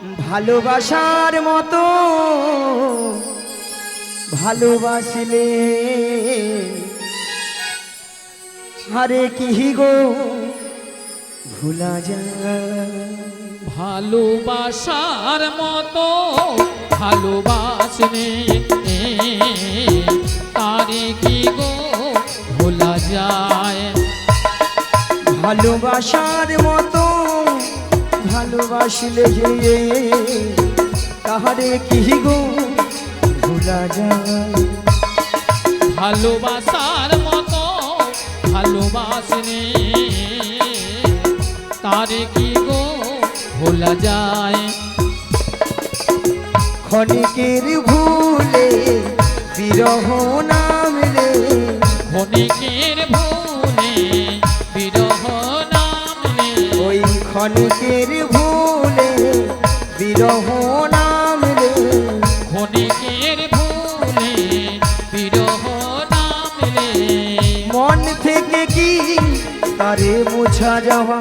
ভালোবাসার মতো ভালোবাসলে আরে কি গো ভুলা যায়। ভালোবাসার মতো ভালোবাসলে তারে কি গো ভোলা যায়। ভালোবাসার মতো ভালোবাসলে তাহারে কি গো ভুলা যায়। ভালোবাসার মতো ভালোবাসলে তারে কি গো ভোলা যায়। ক্ষণিকের ভুলে বিরহ নামলে ক্ষণিকের ভুলে বিরহ নামলে ওই ক্ষণিকের ভুলে বিরহ নামলে ক্ষণিকের ভুলে বিরহ নামলে মন থেকে কি তারে মুছা যাওয়া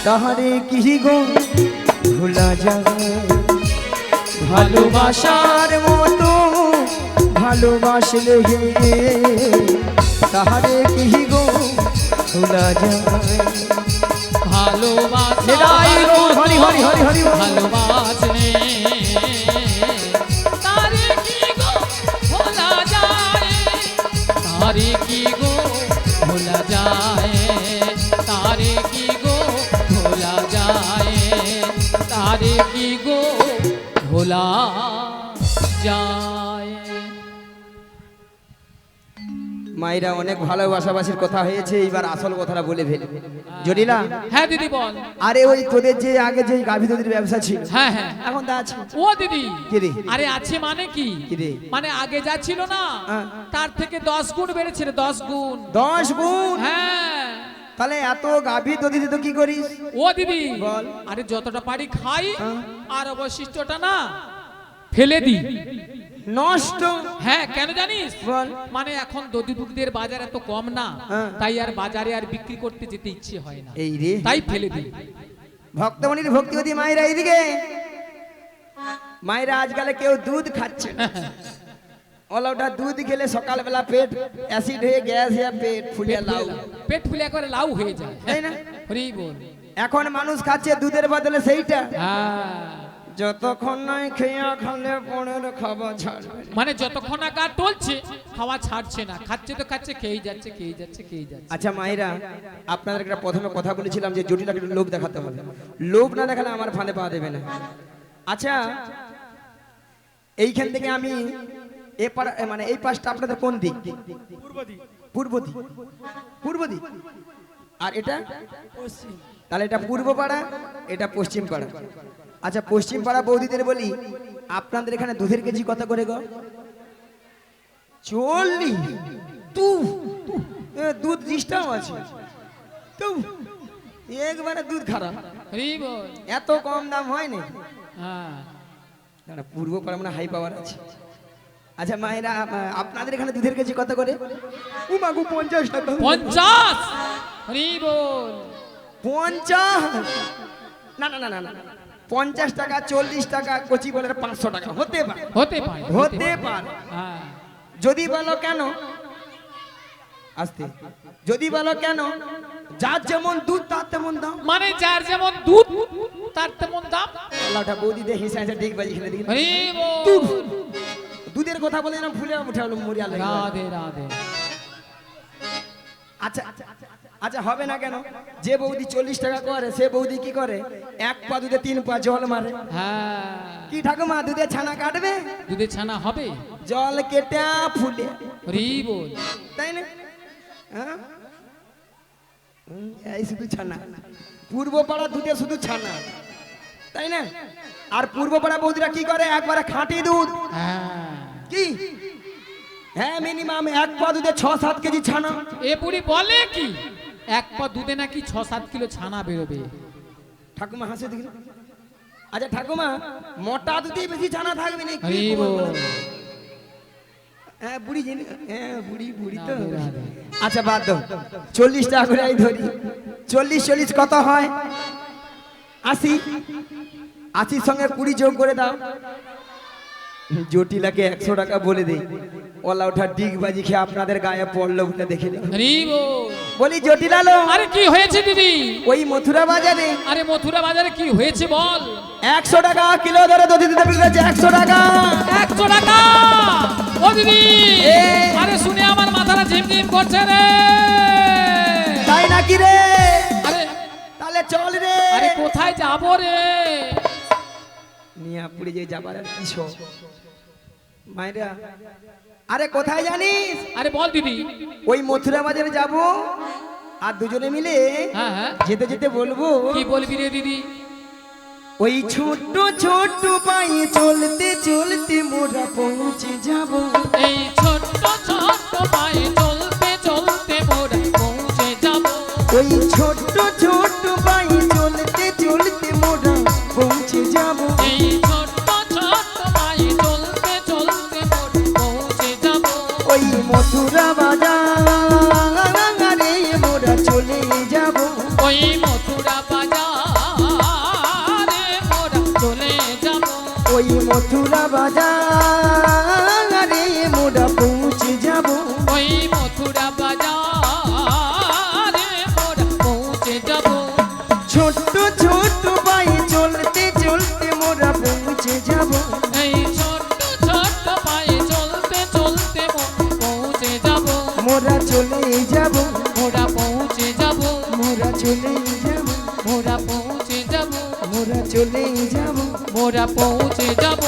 তাহারে কি গো ভুলা যায়। ভালোবাসার মতো ভালোবাসলে তাহারে কি গো ভুলা যায়। ভালোবাসা হরি হরি হরি হরি ভালোবাসলে তারে কি গো ভোলা যায়। তারে কি গো ভোলা যায়। তারে কি গো ভোলা যায়। তারে কি গো ভোলা যায়। মায়েরা অনেক ভালোবাসাবাসির কথা হয়েছে, এইবার আসল কথাটা বলে ফেলে। জটিলা, হ্যাঁ দিদি বল। আরে ওই তোদের যে আগে যে গাভী দুধের ব্যবসা ছিল, হ্যাঁ হ্যাঁ এখন তা আছে? ও দিদি কি রে? আরে আছে মানে কি? কি রে? মানে আগে যা ছিল না তার থেকে 10 গুণ বেড়েছে রে, 10 গুণ। 10 গুণ? হ্যাঁ। তাহলে এত গাভী দুধ তো কি করিস? ও দিদি বল। আরে যতটা পারি খাই আর অবশিষ্টটা না ফেলে দি। নষ্ট? হ্যাঁ কেন জানিস? বল। মানে এখন দধি দুধের বাজার এত কম না, তাই আর বাজারে আর বিক্রি করতে যেতে ইচ্ছে হয় না, এই রে তাই ফেলে দি। ভক্তমণির ভক্তিবতী মায়েরা এইদিকে। মায়েরা আজকাল কেউ দুধ খাচ্ছে না। ওটা দুধ খেলে সকালবেলা পেট অ্যাসিড হয়ে গ্যাস হয়ে পেট ফুলে লাউ, পেট ফুলে একবারে লাউ হয়ে যায়, তাই না? হরি বল। এখন মানুষ খাচ্ছে দুধের বদলে সেইটা। হ্যাঁ যতক্ষণ নয় খেয়া খালে পনের খাওয়া ছাড়বে, মানে যতক্ষণ না গা টলছে খাওয়া ছাড়ছে না, খাচ্ছে তো খাচ্ছে, খেয়েই যাচ্ছে খেয়েই যাচ্ছে খেয়েই যাচ্ছে। আচ্ছা মায়েরা, আপনাদের একটা প্রথমে কথা বলেছিলাম যে জটিলাকে লোভ দেখাতে হবে, লোভ না দেখালে আমার ফাঁদে পা দেবে না। আচ্ছা এইখান থেকে আমি মানে এই পাশটা আপনাদের কোন দিক? পূর্ব দিক। পূর্ব দিক। আর এটা পশ্চিম। তাহলে এটা পূর্ব পাড়া, এটা পশ্চিম পাড়া। আচ্ছা পশ্চিম পাড়া বৌদিদের বলি, আপনাদের এখানে দুধের কেজি কত করে গো? 40? দুধ ডিস্টার্ব আছে তো, একবারে দুধ খারাপ, এত কম দাম হয় না। পূর্ব পাড়া মানে হাই পাওয়ার আছে। আচ্ছা মায়েরা, আপনাদের এখানে দুধের কেজি কত করে? 50 টাকা। 50? হরি বল। 50? না না না না না, 50 টাকা 40 টাকা কচি বলে 500 টাকা হতে পারে, হতে পারে, হতে পারে। যদি বলো কেন আসতে, যদি বলো কেন, যার যেমন দুধ তার তেমন দাম। মানে যার যেমন দুধ তার তেমন দাম। আল্লাহটা বৌদি দেখে হিসাবে ঠিক বাজি খেলে দিল। হরি বল। দুধের কথা বলে না ফুলে উঠে হলো মরিয়া লাগে। রাধে রাধে। আচ্ছা আচ্ছা হবে না কেন? যে বৌদি 40 টাকা করে সে বৌদি কি করে? 1 পা দুধে 3 পা জল মারে। হ্যাঁ কি ঠাকুমা দুধে ছানা কাটবে? দুধে ছানা হবে, জল কেটে ফুলে। হরি বল। তাই না? হ্যাঁ এই শুধু ছানা। পূর্ব পাড়া দুধে শুধু ছানা, তাই না? আর পূর্ব পাড়া বৌদিরা কি করে? একবারে খাঁটি দুধ। কি হ্যাঁ মিনিমাম 1 পা দুধে 6-7 কেজি ছানা। এ বুড়ি বলে কি 1 পা দুধে নাকি 6-7 কিলো ছানা বেরোবে? ঠাকুমা হাসে দেখি। আচ্ছা ঠাকুমা মোটা দুধে বেশি ছানা থাকবে না? হ্যাঁ বুড়ি জানি, হ্যাঁ বুড়ি বুড়ি তো। আচ্ছা বাদ দাও, 40 টাকা করে ধরি। 40 কত হয়? 80 80 সঙ্গে 20 যোগ করে দাও। জটিলাকে 100 টাকা বলে দেই, ওলা ওঠা ডিগবাজি খেয়ে আপনাদের গায়ে পড়লো বলে দেখে নিও। হরি বল। বলি জটিলা লো, আরে কি হয়েছে দিদি? ওই মথুরা বাজারে, আরে মথুরা বাজারে কি হয়েছে বল? 100 টাকা কিলো ধরে দধি দিতে বিক্রি হচ্ছে। 100 টাকা, 100 টাকা। ও দিদি, এ। আরে শুনে আমার মাথাটা ঝিমঝিম করছে রে। তাই নাকি রে? আরে তাহলে চল রে। আরে কোথায় যাবো রে? মিয়াপুরে যে যাবার আর কি শখ মাইরা। আরে কোথায় জানিস? আরে বল দিদি। ওই মথুরা বাজারে যাব, আর দুজনে মিলে হ্যাঁ হ্যাঁ, যেতে যেতে বলবো, কি বলবি রে দিদি? ওই ছোট্ট ছোট্ট পায়ে চলতে চলতে মোরা পৌঁছে যাব। এই ছোট্ট ছোট্ট পায়ে চলতে চলতে মোরা পৌঁছে যাব। ওই ছোট্ট ছোট্ট পায়ে চলতে চলতে মোরা পৌঁছে যাব। এই ছোট্ট ছোট্ট পায়ে চলতে চলতে মোরা পৌঁছে যাব। ওই মথুরা বাজারে মোরা চলে যাব। ওই মথুরা বাজারে মোরা চলে যাব। ওই মথুরা বাজারে মোরা পৌঁছে যাব। ওই মথুরা বাজারে মোরা পৌঁছে যাব। ছোট্ট ছোট্ট পায়ে চলতে চলতে মোরা পৌঁছে যাব। এই ছোট্ট ছোট্ট পায়ে চলতে চলতে পৌঁছে যাব। মোরা চলে যাব। মোরা পৌঁছে যাব। মোরা চলে যাব। মোরা পৌঁছে যাব। মোরা চলে যাব। মোরা পৌঁছে যাব।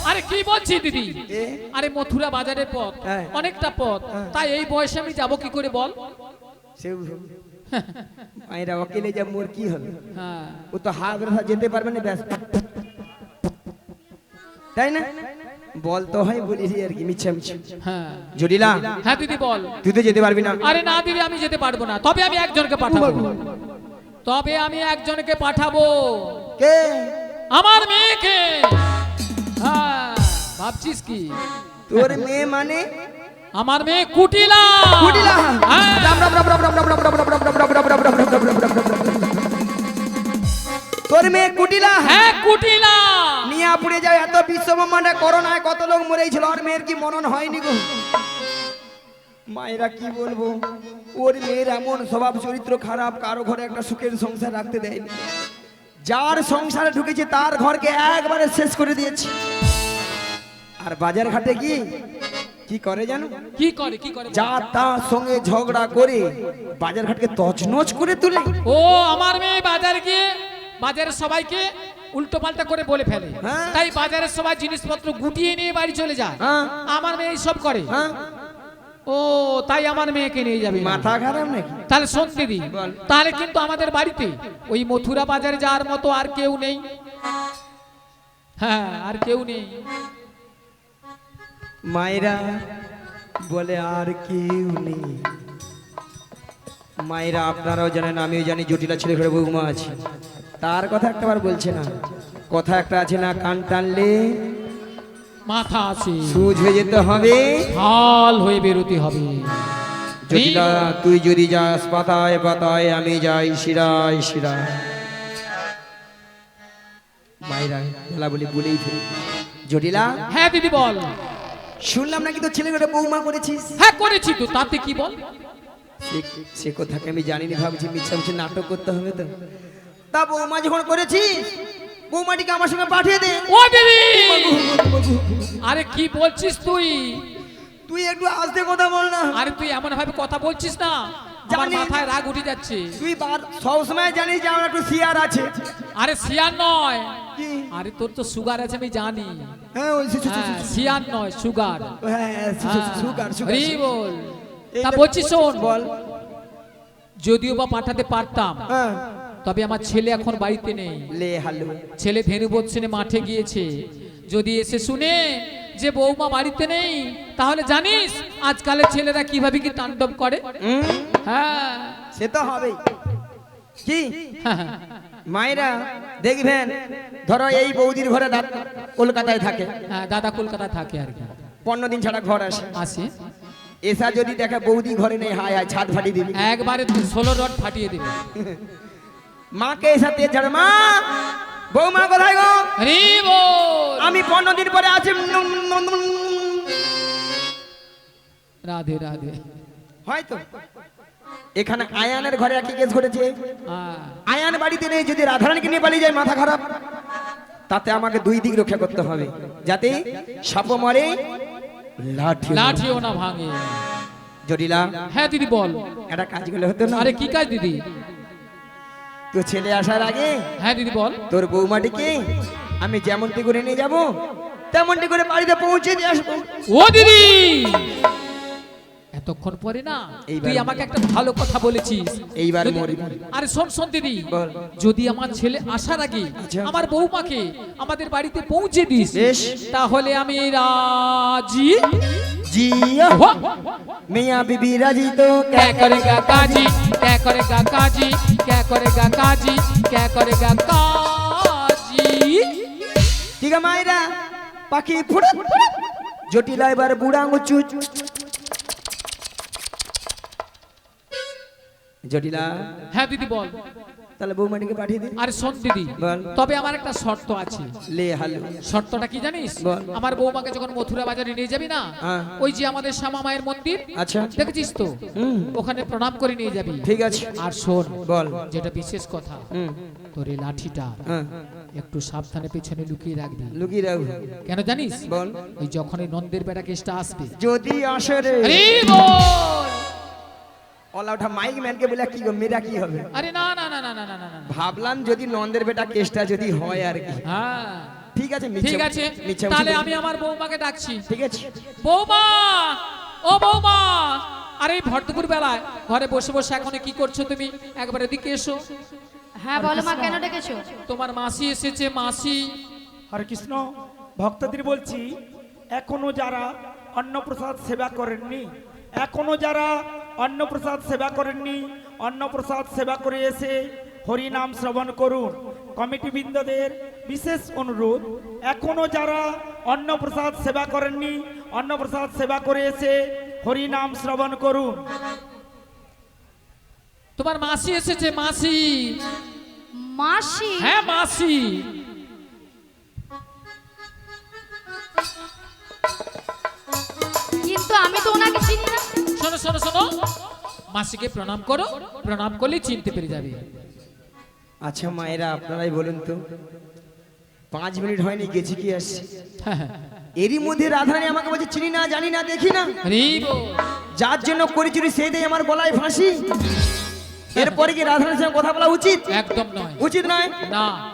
আরে কি বলছি দিদি? এ? আরে মথুরা বাজারের পথ হ্যাঁ। অনেকটা পথ, তাই এই বয়সে আমি যাব কি করে বল? সেও মায়েরা অকেলে যা মোর কি হবে? হ্যাঁ ও তো হাত ধরে যেতে পারবে না, ব্যাস। তাই না? বল তো হয় বলি রে আর কি, মিছা মিছা। হ্যাঁ জটিলা, হ্যাঁ দিদি বল। তুই তো যেতে পারবি না। আরে না দিদি, আমি যেতে পারবো না, তবে আমি একজনকে পাঠাবো। তবে আমি একজনকে পাঠাবো, কে? আমার মেয়েকে। হ্যাঁ, ভাবছিস কি? তোর মেয়ে মানে? আমার মেয়ে কুটিলা। কুটিলা। হ্যাঁ। রাম রাম রাম রাম রাম রাম রাম রাম রাম রাম রাম রাম রাম রাম রাম রাম রাম রাম। তোর মেয়ে কুটিলা? হ্যাঁ কুটিলা। মিয়াপুরে যায় এত বিশ্বব্রহ্মাণ্ডে করোনায় কত লোক মরেছিল, আর মেয়ের কি মরণ হয়নি গো? মায়েরা কি বলবো, ওর মেয়ের এমন স্বভাব চরিত্র খারাপ, কারো ঘরে একটা সুখের সংসার রাখতে দেয়নি। যার সংসারে ঢুকেছে তার ঘরকে একবারে শেষ করে দিয়েছে। আর বাজার ঘাটে কি কি করে জানো? কি করে কি করে? যা তার সঙ্গে ঝগড়া করে বাজার ঘাটকে তছনছ করে তুলে। ও আমার মেয়ে বাজারে গিয়ে বাজারের সবাইকে উল্টো পাল্টা করে বলে ফেলে, হ্যাঁ। তাই বাজারের সবাই জিনিসপত্র গুটিয়ে নিয়ে বাড়ি চলে যায়। হ্যাঁ। আমার মেয়ে সব করে। হ্যাঁ, ও তাই আমার মেয়েকে নিয়ে যাবে না। মাথা খারাপ নাকি? তাহলে শোন দিদি, বল। তাহলে কিন্তু আমাদের বাড়িতে ওই মথুরা বাজারে যাওয়ার মতো আর কেউ নেই। হ্যাঁ, আর কেউ নেই। মায়েরা বলে আর কেউ নেই। মায়েরা আপনারাও জানেন, আমিও জানি, জটিলা ছেলে ঘরে বৌমা আছে, তার কথা একটাবার বলছে না। কথা একটা আছে না, কান টানলে মাথা আছে, সুজ হয়ে যেতে হবে, হাল হয়ে বেরোতে হবে। জটিলা তুই যদি যাস পাতায় পাতায়, আমি যাই শিরায় শিরায়। মায়েরা বলা বলি বলেই ফেলি। জটিলা, হ্যাঁ দিদি বল। শুনলাম নাকি তোর ছেলে ঘরে বৌমা করেছিস? হ্যাঁ করেছি তো, তাতে কি বল? সে কথাকে আমি জানিনি, ভাবছি মিছা মিছা নাটক করতে হবে তো। তা বৌমা যখন করেছিস, বৌমাটিকে আমার সঙ্গে পাঠিয়ে দে। ও দিদি, আরে কি বলছিস তুই? তুই একটু আস্তে কথা বল না। আরে তুই এমন ভাবে কথা বলছিস না, আমার জানি। মাথায় রাগ উঠে যাচ্ছে। তুই সবসময় জানিস যে আমার একটু সিয়ার আছে। আরে সিয়ার নয়, কি? আরে তোর তো সুগার আছে আমি জানি। হ্যাঁ ওই হ্যাঁ, সিয়ার নয় সুগার। হ্যাঁ সুগার সুগার। হরি বল। তা বলছি শোন, বল। যদিও বা পাঠাতে পারতাম, হ্যাঁ তবে আমার ছেলে এখন বাড়িতে নেই। লে হালু। ছেলে ধেনুবৎসনে মাঠে গিয়েছে। যদি এসে শুনে যে বৌমা বাড়িতে নেই, তাহলে জানিস আজকালের ছেলেরা কিভাবে কি তাণ্ডব করে। হ্যাঁ সে তো হবেই। কি মায়েরা দেখবেন, ধরো এই বৌদির ঘরে কলকাতায় থাকে, হ্যাঁ, দাদা কলকাতা থাকে আর কি, 15 দিন ছাড়া ঘর আসে। আসে এসা যদি দেখে বৌদি ঘরে নেই, হায় হায় ছাদ ফাটিয়ে দিবি। একবারে 16 রড ফাটিয়ে দেবে। মাকে সাথে ঝাড় মা, বৌমা কোথায় গো? হরি বল। আমি 15 দিন পরে আছি। রাধে রাধে। হয়তো এখানে আয়ানের ঘরে একই কেস ঘটেছে। আয়ান বাড়িতে নেই, যদি রাধারানীকে নিয়ে পালিয়ে যায় মাথা খারাপ। তাতে আমাকে দুই দিক রক্ষা করতে হবে, যাতে সাপ মরে লাঠিও না ভাঙে। জটিলা, হ্যাঁ দিদি বল। এটা কাজ করলে হতো না? আরে কি কাজ দিদি? তো ছেলে আসার আগে হ্যাঁ দিদি বল। তোর বৌমাটিকে আমি যেমনটি করে নিয়ে যাব, তেমনটি করে বাড়িতে পৌঁছে দিয়ে আসবো। ও দিদি, এতক্ষণ পরে না এইবার তুই আমাকে একটা ভালো কথা বলেছিস। এইবার যদি- মরি। আরে শোন শোন দিদি, বল। যদি আমার ছেলে আসার আগে আচ্ছা। আমার বৌমাকে আমাদের বাড়িতে পৌঁছে দিস, বেশ। তাহলে আমি রাজি। জিয়া वाह! मियाँ बीबी राजी तो क्या करेगा काजी, क्या करेगा काजी, क्या करेगा काजी, क्या करेगा काजी। ठीक है मायरा पाखी फुड़ জটিলা এবার বুড়া আঙুচু। জটিলা, হ্যাঁ দিদি বল। তাহলে বৌমাটিকে পাঠিয়ে দিন। আরে শোন দিদি, বল। তবে আমার একটা শর্ত আছে। লে হালো। শর্তটা কি জানিস? বল। আমার বৌমাকে যখন মথুরা বাজারে নিয়ে যাবি না, হ্যাঁ। ওই যে আমাদের শ্যামা মায়ের মন্দির আচ্ছা দেখেছিস তো, ওখানে প্রণাম করে নিয়ে যাবি। ঠিক আছে। আর শোন, বল। যেটা বিশেষ কথা, হুম তোর এই লাঠিটা হ্যাঁ একটু সাবধানে পেছনে লুকিয়ে রাখবি। লুকিয়ে রাখো। কেন জানিস? বল। ওই যখন এই নন্দের বেটা কেসটা আসবে, যদি আসে রে হরি বল। অলা ওঠা মাইক ম্যানকে বলে কি গো মেয়েরা কি হবে? আরে না না না না না না না না। ভাবলাম যদি নন্দের বেটা কেসটা যদি হয় আর কি। হ্যাঁ ঠিক আছে মিথ্যে- ঠিক আছে, মিথ্যে তাহলে বলছি। আমি আমার বৌমাকে ডাকছি। ঠিক আছে। বৌমা, ও বৌমা, আরে ভরদুপুর বেলায় ঘরে বসে বসে এখন কি করছো তুমি? একবার এদিকে এসো। হ্যাঁ বলো মা, কেন ডেকেছো? তোমার মাসি এসেছে। মাসি, হরে কৃষ্ণ, ভক্তদের বলছি, এখনো যারা অন্নপ্রসাদ সেবা করেননি, এখনো যারা অন্নপ্রসাদ সেবা করেননি, অন্নপ্রসাদ সেবা করে এসে হরি নাম শ্রবণ করুন। কমিটিবৃন্দদের বিশেষ অনুরোধ, এখনো যারা অন্নপ্রসাদ সেবা করেননি, অন্নপ্রসাদ সেবা করে এসে হরি নাম শ্রবণ করুন। তোমার মাসি এসেছে। মাসি, মাসি? হ্যাঁ মাসি। কিন্তু আমি তো ওনাকে চিনি না। শোনো শোনো শোনো, মাসিকে প্রণাম করো, প্রণাম করলে চিনতে পেরে যাবে। আচ্ছা মায়েরা আপনারাই বলুন তো, 5 মিনিট হয়নি গেছি কি আসছি? এরই মধ্যে রাধারানী আমাকে বলছে চিনি না, জানি না, দেখি না। হরি বল। যার জন্য করি চুরি সেই দেয় আমার গলায় ফাঁসি। এরপরে কি রাধারানীর সঙ্গে কথা বলা উচিত? একদম নয়। উচিত নয়। না।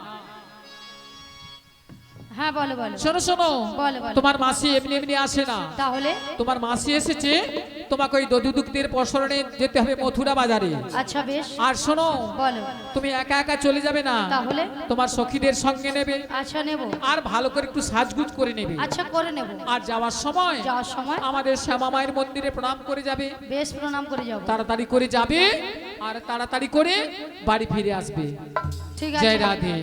হ্যাঁ বলো বলো। শোনো শোনো, বলো, বলো। তোমার মাসি এমনি এমনি আসে না। তাহলে? তোমার মাসি এসেছে, তোমাকে ওই দধুদুগ্ধের প্রসরণে যেতে হবে মথুরা বাজারে। আচ্ছা বেশ। আর শোনো, বলো। তুমি একা একা চলে যাবে না, তাহলে? তোমার সখীদের সঙ্গে নেবে। আচ্ছা নেব। আর ভালো করে একটু সাজগুজ করে নেবে। আচ্ছা করে নেব। আর যাওয়ার সময় যাওয়ার সময় আমাদের শ্যামা মায়ের মন্দিরে প্রণাম করে যাবে। বেশ, প্রণাম করে যাব। তাড়াতাড়ি করে যাবে আর তাড়াতাড়ি করে বাড়ি ফিরে আসবে। ঠিক জয় আছে। রাধে।